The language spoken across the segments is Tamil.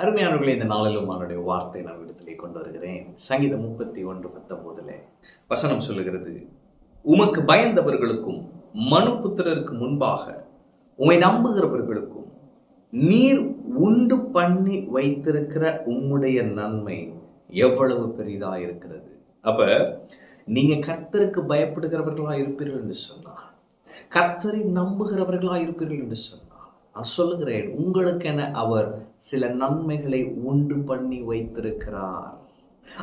அருமையானவர்களே, இந்த நாளிலும் அவனுடைய வார்த்தை நான் இடத்திலே கொண்டு வருகிறேன். சங்கீதம் 31:19 வசனம் சொல்லுகிறது, உமக்கு பயந்தவர்களுக்கும் மனுபுத்திரருக்கு முன்பாக உம்மை நம்புகிறவர்களுக்கும் நீர் உண்டு பண்ணி வைத்திருக்கிற உம்முடைய நன்மை எவ்வளவு பெரிதா இருக்கிறது. அப்ப நீங்க கர்த்தருக்கு பயப்படுகிறவர்களா இருப்பீர்கள் என்று சொன்னார், கர்த்தரை நம்புகிறவர்களா இருப்பீர்கள் என்று சொன்னார், நான் சொல்லுகிறேன், உங்களுக்கென அவர் சில நன்மைகளை உண்டு பண்ணி வைத்திருக்கிறார்.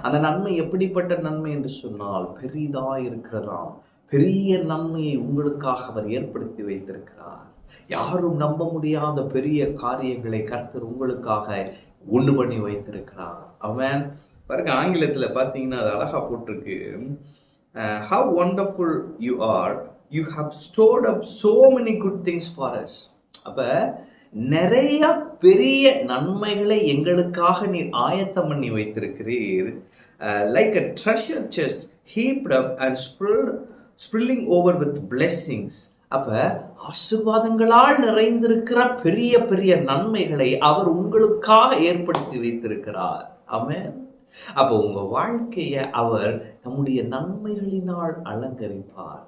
அந்த நன்மை எப்படிப்பட்ட நன்மை என்று சொன்னால் பெரிதா இருக்கிறதாம். பெரிய நன்மையை உங்களுக்காக அவர் ஏற்படுத்தி வைத்திருக்கிறார். யாரும் நம்ப முடியாத பெரிய காரியங்களை கர்த்தர் உங்களுக்காக உண்டு பண்ணி வைத்திருக்கிறார். அவன் பாருங்க, ஆங்கிலத்துல பாத்தீங்கன்னா அது அழகா போட்டிருக்கு, how wonderful you are, you have stored up so many good things for us. அப்ப நிறைய பெரிய நன்மைகளை எங்களுக்காக நீர் ஆயத்தம் பண்ணி வைத்திருக்கிறீர். Like a treasure chest heaped up and spilling over with blessings. அப்ப ஆசீர்வாதங்களால் நிறைந்திருக்கிற பெரிய பெரிய நன்மைகளை அவர் உங்களுக்காக ஏற்படுத்தி வைத்திருக்கிறார். ஆமென். அப்போ உங்க வாழ்க்கைய அவர் தம்முடைய நன்மைகளினால் அலங்கரிப்பார்.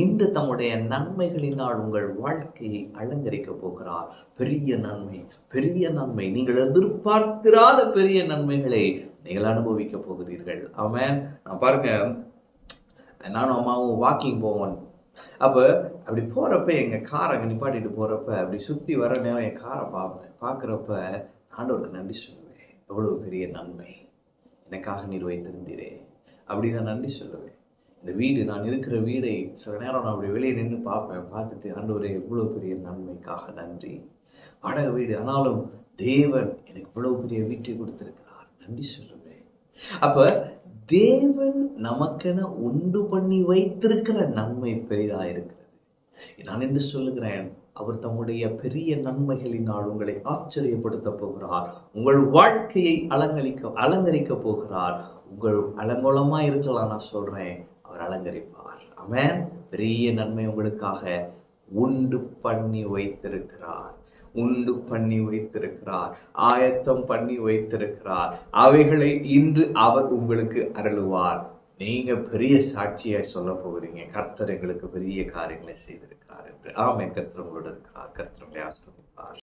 இன்று தம்முடைய நன்மைகளினால் உங்கள் வாழ்க்கையை அலங்கரிக்க போகிறார். பெரிய நன்மை, பெரிய நன்மை, நீங்கள் எதிர்பார்த்திராத பெரிய நன்மைகளை நீங்கள் அனுபவிக்க போகிறீர்கள். ஆமென். நான் பாருங்க, நானும் அம்மாவும் வாக்கிங் போவோம். அப்ப அப்படி போறப்ப எங்க காரை நிப்பாட்டிட்டு போறப்ப அப்படி சுத்தி வர நேரம் என் காரை பார்க்குறப்ப ஆண்டவருக்கு நன்றி சொல்லுவேன். எவ்வளவு பெரிய நன்மை எனக்காக நீர் வைத்திருந்தீரே அப்படின்னு நான் நன்றி சொல்லுவேன். இந்த வீடு, நான் இருக்கிற வீடை சில நேரம் நான் அப்படி வெளியே நின்று பார்ப்பேன். பார்த்துட்டு, ஆண்டவரே இவ்வளோ பெரிய நன்மைக்காக நன்றி. வாடகை வீடு ஆனாலும் தேவன் எனக்கு இவ்வளவு பெரிய வீட்டை கொடுத்திருக்கிறார், நன்றி சொல்லுவேன். அப்ப தேவன் நமக்கென உண்டு பண்ணி வைத்திருக்கிற நன்மை பெரிதா இருக்கிறது. நான் என்று சொல்லுகிறேன், அவர் தம்முடைய பெரிய நன்மைகளினால் உங்களை ஆச்சரியப்படுத்த போகிறார். உங்கள் வாழ்க்கையை அலங்கரிக்க போகிறார். உங்கள் அலங்கோலமா இருக்கலாம், நான் சொல்றேன், அவர் அலங்கரிப்பார். ஆமென். பெரிய நன்மை உங்களுக்காக உண்டு பண்ணி வைத்திருக்கிறார், உண்டு பண்ணி வைத்திருக்கிறார், ஆயத்தம் பண்ணி வைத்திருக்கிறார். அவைகளை இன்று அவர் உங்களுக்கு அருளுவார். நீங்க பெரிய சாட்சியாய் சொல்ல போகிறீங்க, கர்த்தர் எங்களுக்கு பெரிய காரியங்களை செய்திருக்கிறார் என்று. ஆமென். கர்த்தர் உங்களோடு இருக்கிறார். கர்த்தர் உங்களை ஆசீர்வதிப்பார்.